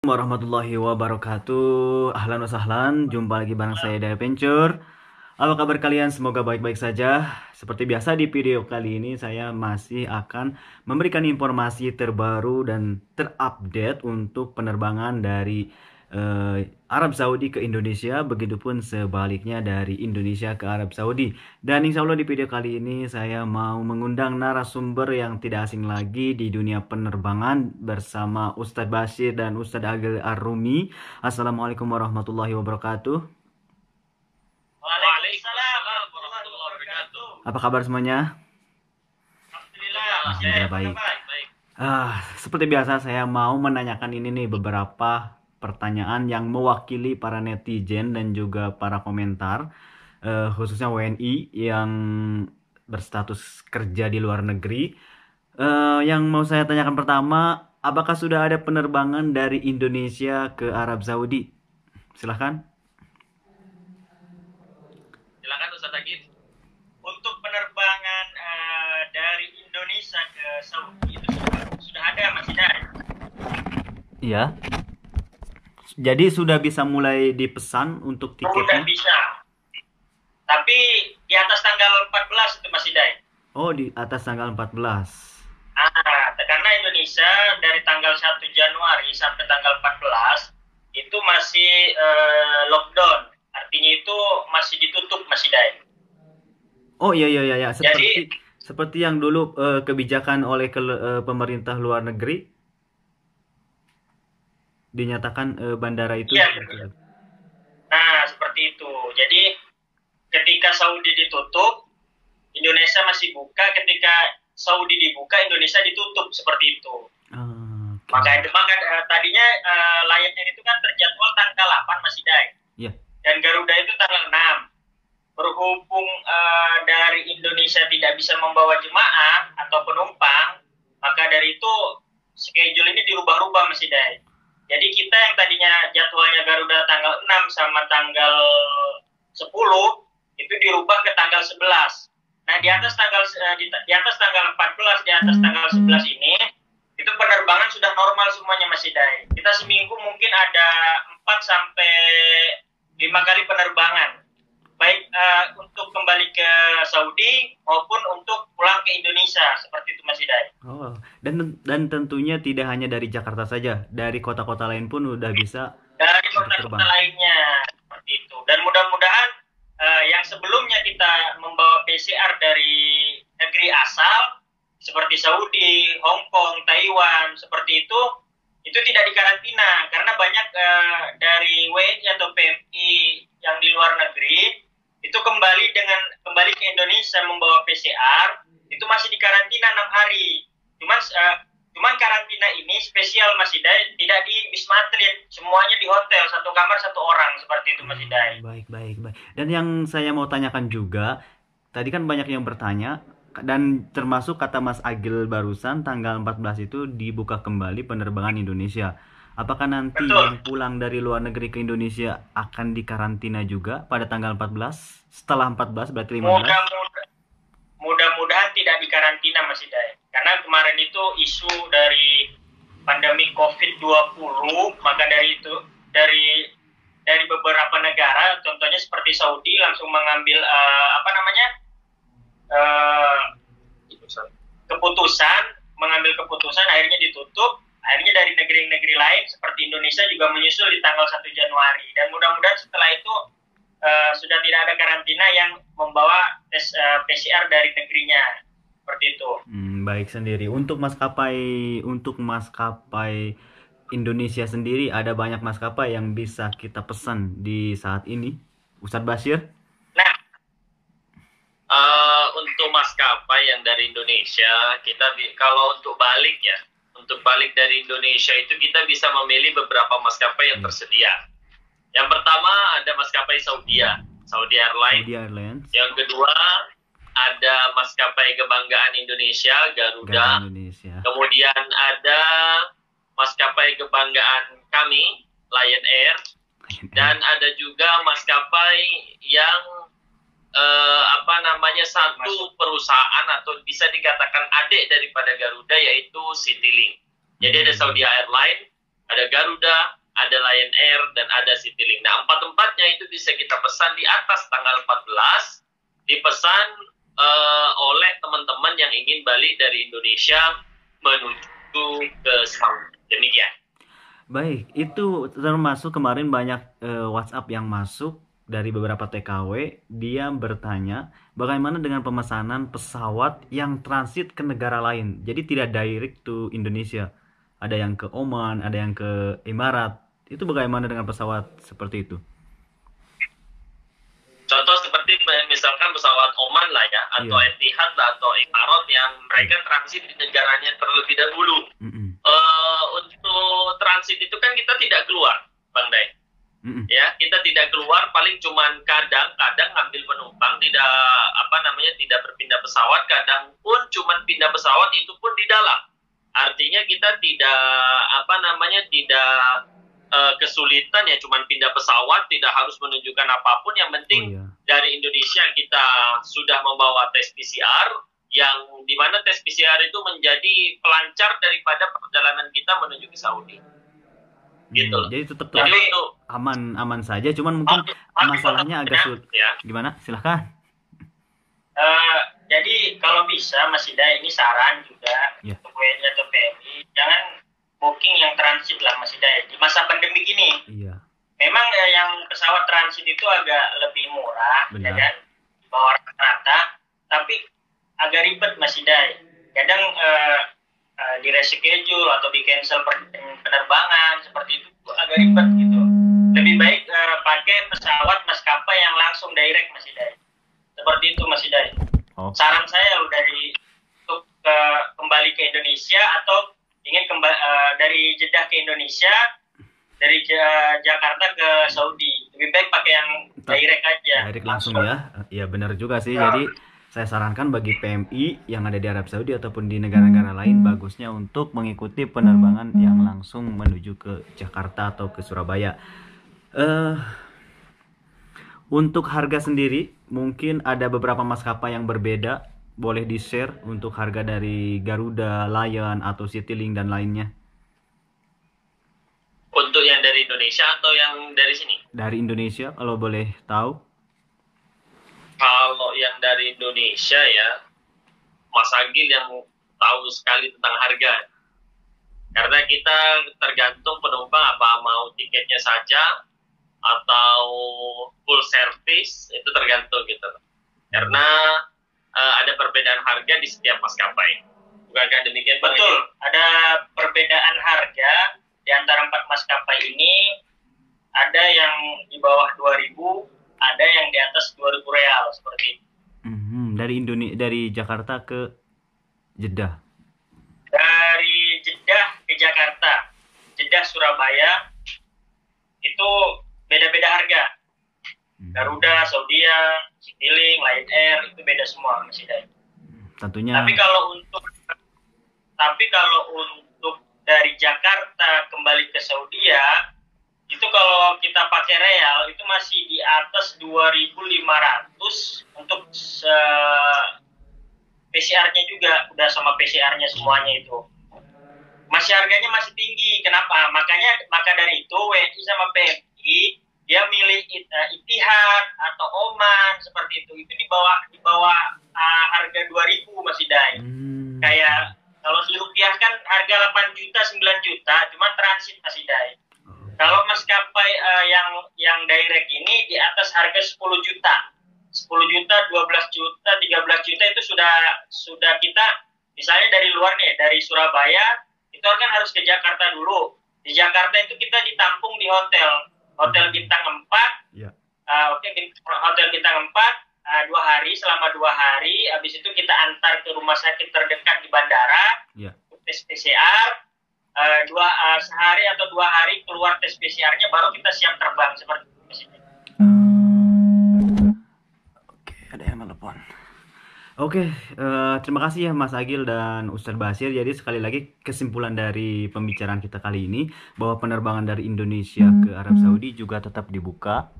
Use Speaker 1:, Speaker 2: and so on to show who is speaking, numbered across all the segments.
Speaker 1: Warahmatullahi wabarakatuh. Ahlan wa sahlan. Jumpa lagi bareng saya Daya Pencur. Apa kabar kalian? Semoga baik-baik saja. Seperti biasa di video kali ini saya masih akan memberikan informasi terbaru dan terupdate untuk penerbangan dari Arab Saudi ke Indonesia, begitupun sebaliknya dari Indonesia ke Arab Saudi. Dan insya Allah di video kali ini saya mau mengundang narasumber yang tidak asing lagi di dunia penerbangan bersama Ustadz Bashir dan Ustadz Agil Ar-Rumi. Assalamualaikum warahmatullahi wabarakatuh.
Speaker 2: Waalaikumsalam warahmatullahi wabarakatuh.
Speaker 1: Apa kabar semuanya?
Speaker 2: Alhamdulillah
Speaker 1: baik. Seperti biasa saya mau menanyakan ini nih beberapa pertanyaan yang mewakili para netizen dan juga para komentar, khususnya WNI yang berstatus kerja di luar negeri. Yang mau saya tanyakan pertama, apakah sudah ada penerbangan dari Indonesia ke Arab Saudi? Silahkan.
Speaker 2: Silakan Ustaz Agil. Untuk penerbangan dari Indonesia ke Saudi itu sudah ada Mas Hidayat.
Speaker 1: Iya. Jadi sudah bisa mulai dipesan untuk tiketnya?
Speaker 2: Sudah bisa. Tapi di atas tanggal 14 itu Mas Hidayat.
Speaker 1: Oh, di atas tanggal 14.
Speaker 2: Karena Indonesia dari tanggal 1 Januari sampai tanggal 14 itu masih lockdown. Artinya itu masih ditutup Mas Hidayat.
Speaker 1: Oh iya. Seperti yang dulu kebijakan oleh pemerintah luar negeri dinyatakan bandara itu.
Speaker 2: Iya. Nah, seperti itu. Jadi ketika Saudi ditutup, Indonesia masih buka. Ketika Saudi dibuka, Indonesia ditutup, seperti itu.
Speaker 1: Okay.
Speaker 2: Maka tadinya Lion Air itu kan terjadwal tanggal 8 Mas Hidayat.
Speaker 1: Iya.
Speaker 2: Dan Garuda itu tanggal 6. Berhubung dari Indonesia tidak bisa membawa jemaah atau penumpang, maka dari itu schedule ini dirubah-rubah Mas Hidayat. Jadi kita yang tadinya jadwalnya Garuda tanggal 6 sama tanggal 10 itu dirubah ke tanggal 11. Nah, di atas tanggal 14, di atas tanggal 11 ini itu penerbangan sudah normal semuanya Mas Hidayat. Kita seminggu mungkin ada 4 sampai 5 kali penerbangan. Baik untuk kembali ke Saudi maupun untuk pulang ke Indonesia, seperti itu Mas Hidayat.
Speaker 1: Oh, dan tentunya tidak hanya dari Jakarta saja, dari kota-kota lain pun udah bisa.
Speaker 2: Dari kota-kota lainnya, seperti itu. Dan mudah-mudahan yang sebelumnya kita membawa PCR dari negeri asal, seperti Saudi, Hong Kong, Taiwan, seperti itu tidak dikarantina. Karena banyak dari WNI atau PMI yang di luar negeri, itu kembali ke Indonesia membawa PCR, itu masih dikarantina 6 hari. Cuman karantina ini spesial Mas Hidayat, tidak di Wisma Atlet, semuanya di hotel, satu kamar satu orang, seperti itu Mas Hidayat.
Speaker 1: Baik. Dan yang saya mau tanyakan juga, tadi kan banyak yang bertanya, dan termasuk kata Mas Agil barusan, tanggal 14 itu dibuka kembali penerbangan Indonesia. Apakah nanti yang pulang dari luar negeri ke Indonesia akan dikarantina juga pada tanggal 14? Setelah 14 berarti 15?
Speaker 2: Mudah-mudahan tidak dikarantina Mas Hidayat. Karena kemarin itu isu dari pandemi COVID-20, maka dari beberapa negara, contohnya seperti Saudi langsung mengambil keputusan, akhirnya ditutup. Akhirnya dari negeri-negeri lain seperti Indonesia juga menyusul di tanggal 1 Januari. Dan mudah-mudahan setelah itu sudah tidak ada karantina yang membawa tes PCR dari negerinya. Seperti itu.
Speaker 1: Baik sendiri. Untuk maskapai Indonesia sendiri, ada banyak maskapai yang bisa kita pesan di saat ini, Ustadz Bashir?
Speaker 3: Nah, untuk maskapai yang dari Indonesia, kalau untuk balik dari Indonesia itu kita bisa memilih beberapa maskapai yang tersedia. Yang pertama ada maskapai Saudi Airlines. Yang kedua ada maskapai kebanggaan Indonesia, Garuda. Kemudian ada maskapai kebanggaan kami, Lion Air. Dan ada juga maskapai yang satu perusahaan atau bisa dikatakan adik daripada Garuda, yaitu Citylink. Jadi ada Saudi Airlines, ada Garuda, ada Lion Air, dan ada Citylink. Nah, empat-empatnya itu bisa kita pesan di atas tanggal 14, dipesan oleh teman-teman yang ingin balik dari Indonesia menuju ke Saudi. Demikian.
Speaker 1: Baik, itu termasuk kemarin banyak WhatsApp yang masuk dari beberapa TKW. Dia bertanya bagaimana dengan pemesanan pesawat yang transit ke negara lain. Jadi tidak direct to Indonesia. Ada yang ke Oman, ada yang ke Emirat. Itu bagaimana dengan pesawat seperti itu?
Speaker 3: Contoh seperti misalkan pesawat Oman lah ya, atau Etihad lah, atau Emirat yang mereka transit di negaranya terlebih dahulu. Untuk transit itu kan kita tidak keluar, Bang Dai. Ya, kita tidak keluar, paling cuman kadang-kadang ngambil penumpang, tidak berpindah pesawat, kadang pun cuman pindah pesawat, itu pun di dalam. Artinya kita tidak kesulitan ya, cuman pindah pesawat, tidak harus menunjukkan apapun. Yang penting dari Indonesia kita sudah membawa tes PCR, yang dimana tes PCR itu menjadi pelancar daripada perjalanan kita menuju ke Saudi. Gitu.
Speaker 1: Jadi tetap untuk aman saja, cuman mungkin masalahnya agak sulit. Ya. Gimana? Silahkan.
Speaker 2: Jadi kalau bisa Mas Ida, ini saran juga untuk WNI atau PMI, jangan booking yang transit lah Mas Ida di masa pandemi ini. Iya. Memang yang pesawat transit itu agak lebih murah, ya kan, di bawah rata-rata, tapi agak ribet Mas Ida. Kadang di reschedule atau di cancel penerbangan seperti itu agak ribet gitu. Lebih baik pakai pesawat maskapai yang langsung direct Mas Ida. Seperti itu Mas Ida. Saran saya untuk kembali ke Indonesia atau ingin dari Jeddah ke Indonesia, dari Jakarta ke Saudi, lebih baik pakai yang direct aja.
Speaker 1: Direct langsung ya. Ya benar juga sih. Jadi saya sarankan bagi PMI yang ada di Arab Saudi ataupun di negara-negara lain, bagusnya untuk mengikuti penerbangan yang langsung menuju ke Jakarta atau ke Surabaya. Untuk harga sendiri, mungkin ada beberapa maskapai yang berbeda. Boleh di-share untuk harga dari Garuda, Lion, atau Citylink dan lainnya.
Speaker 3: Untuk yang dari Indonesia atau yang dari sini?
Speaker 1: Dari Indonesia, kalau boleh tahu.
Speaker 3: Kalau yang dari Indonesia ya, Mas Agil yang tahu sekali tentang harga. Karena kita tergantung penumpang apa mau tiketnya saja atau full service, itu tergantung gitu. Karena ada perbedaan harga di setiap maskapai. Bukankah demikian?
Speaker 2: Betul, ada perbedaan harga di antara 4 maskapai ini. Ada yang di bawah 2.000, ada yang di atas 2.000 real seperti itu.
Speaker 1: Dari Jakarta ke Jeddah.
Speaker 2: Dari Jeddah ke Jakarta, Jeddah Surabaya itu beda-beda harga. Garuda, Saudia, Citylink, Lion Air itu beda semua masih ada.
Speaker 1: Tentunya.
Speaker 2: Tapi kalau untuk dari Jakarta kembali ke Saudia, itu kalau kita pakai real itu masih di atas 2.500 untuk PCR-nya juga, udah sama PCR-nya semuanya itu. Masih harganya masih tinggi. Kenapa? Maka dari itu WNI sama PMI dia milih Etihad atau Oman seperti itu. Itu di bawah harga 2.000 masih Dai. Kayak kalau dirupiahkan harga 8 juta, 9 juta, cuma transit masih Dai. Kalau maskapai yang direct ini di atas harga 10 juta. 10 juta, 12 juta, 13 juta itu sudah kita, misalnya dari luar nih, dari Surabaya, itu kan harus ke Jakarta dulu. Di Jakarta itu kita ditampung di hotel bintang 4. Yeah. Hotel bintang 4 2 hari, selama 2 hari, habis itu kita antar ke rumah sakit terdekat di bandara, tes PCR. Sehari atau 2 hari keluar tes PCR-nya, baru kita siap terbang seperti itu.
Speaker 1: Oke, ada yang telepon. Oke, terima kasih ya Mas Agil dan Ustadz Basir. Jadi sekali lagi kesimpulan dari pembicaraan kita kali ini bahwa penerbangan dari Indonesia ke Arab Saudi juga tetap dibuka,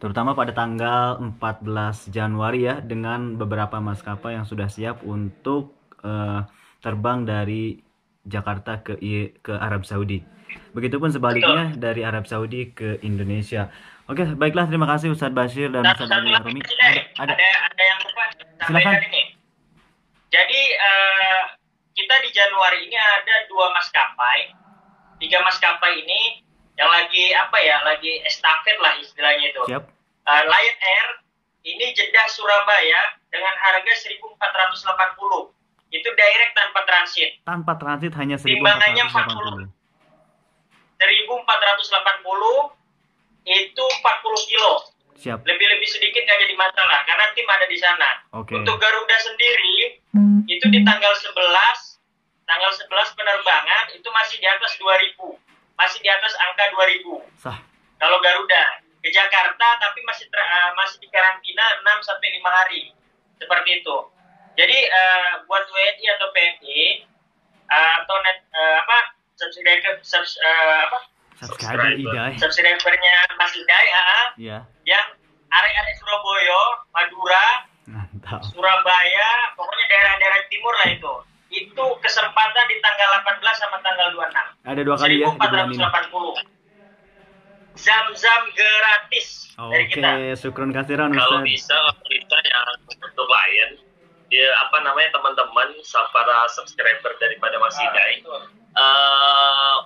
Speaker 1: terutama pada tanggal 14 Januari ya, dengan beberapa maskapai yang sudah siap untuk terbang dari Jakarta ke Arab Saudi. Begitupun sebaliknya dari Arab Saudi ke Indonesia. Oke, baiklah, terima kasih Ustadz Bashir dan Ustadz
Speaker 2: Satu
Speaker 1: Ali
Speaker 2: lagi
Speaker 1: Arumi.
Speaker 2: Mas Hidayat.
Speaker 1: Ada.
Speaker 2: Ada yang lupa
Speaker 1: Silakan.
Speaker 2: sampaikan ini. Jadi kita di Januari ini ada 2 maskapai, 3 maskapai ini yang lagi lagi estafet lah istilahnya itu.
Speaker 1: Siap.
Speaker 2: Lion Air ini Jeddah Surabaya dengan harga 1.480. Itu direct tanpa transit.
Speaker 1: Tanpa transit hanya
Speaker 2: Timbangannya
Speaker 1: 1.480.
Speaker 2: 1.480 itu 40 kilo.
Speaker 1: Siap.
Speaker 2: Lebih-lebih sedikit nggak jadi masalah karena tim ada di sana.
Speaker 1: Oke.
Speaker 2: Untuk Garuda sendiri itu di tanggal 11 penerbangan itu masih di atas 2.000. Masih di atas angka 2.000.
Speaker 1: Sah.
Speaker 2: Kalau Garuda ke Jakarta tapi masih di karantina 6 sampai 5 hari. Seperti itu. Jadi buat WNI atau PMI atau subscribernya Mas Hidai
Speaker 1: Iya.
Speaker 2: yang area-area Surabaya, Madura,
Speaker 1: Mantap.
Speaker 2: Surabaya, pokoknya daerah-daerah timur lah itu. Itu kesempatan di tanggal 18 sama tanggal 26.
Speaker 1: Ada 2 kali ya di bulan ini.
Speaker 2: 1.480. Zam-zam gratis dari kita.
Speaker 1: Oke, syukron kasiran
Speaker 3: Kalau
Speaker 1: Ustadz.
Speaker 3: bisa yang untuk klien, dia teman-teman para subscriber daripada Mas Hidai,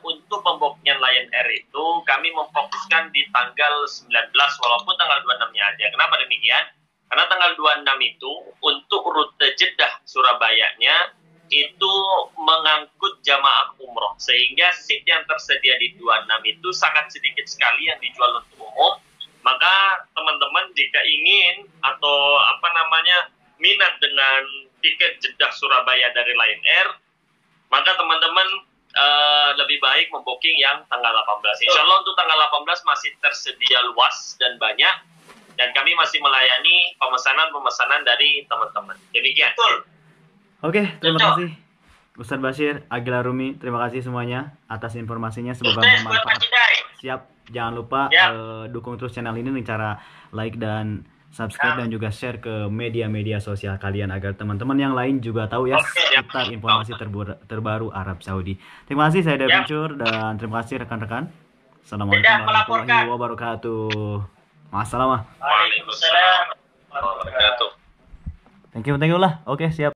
Speaker 3: untuk pembookingan Lion Air itu kami memfokuskan di tanggal 19 walaupun tanggal 26-nya aja. Kenapa demikian? Karena tanggal 26 itu untuk rute Jeddah Surabayanya itu mengangkut jamaah umroh, sehingga seat yang tersedia di 26 itu sangat sedikit sekali yang dijual untuk umum. Maka teman-teman jika ingin atau minat dengan tiket Jeddah Surabaya dari Lion Air, maka teman-teman lebih baik membooking yang tanggal 18. Insya Allah untuk tanggal 18 masih tersedia luas dan banyak, dan kami masih melayani pemesanan dari teman-teman. Demikian.
Speaker 2: Betul.
Speaker 1: Oke, terima kasih Ustadz Bashir, Agil Arumi, terima kasih semuanya atas informasinya, semoga
Speaker 2: Sukses buat Mas
Speaker 1: bermanfaat.
Speaker 2: Hidai.
Speaker 1: Siap, jangan lupa dukung terus channel ini dengan cara like dan subscribe dan juga share ke media-media sosial kalian agar teman-teman yang lain juga tahu ya seputar informasi terbaru Arab Saudi. Terima kasih, saya Devencur dan terima kasih rekan-rekan. Assalamualaikum warahmatullahi wabarakatuh. Wassalam.
Speaker 2: Waalaikumsalam.
Speaker 3: Wabarakatuh.
Speaker 1: Thank you lah. Oke, siap.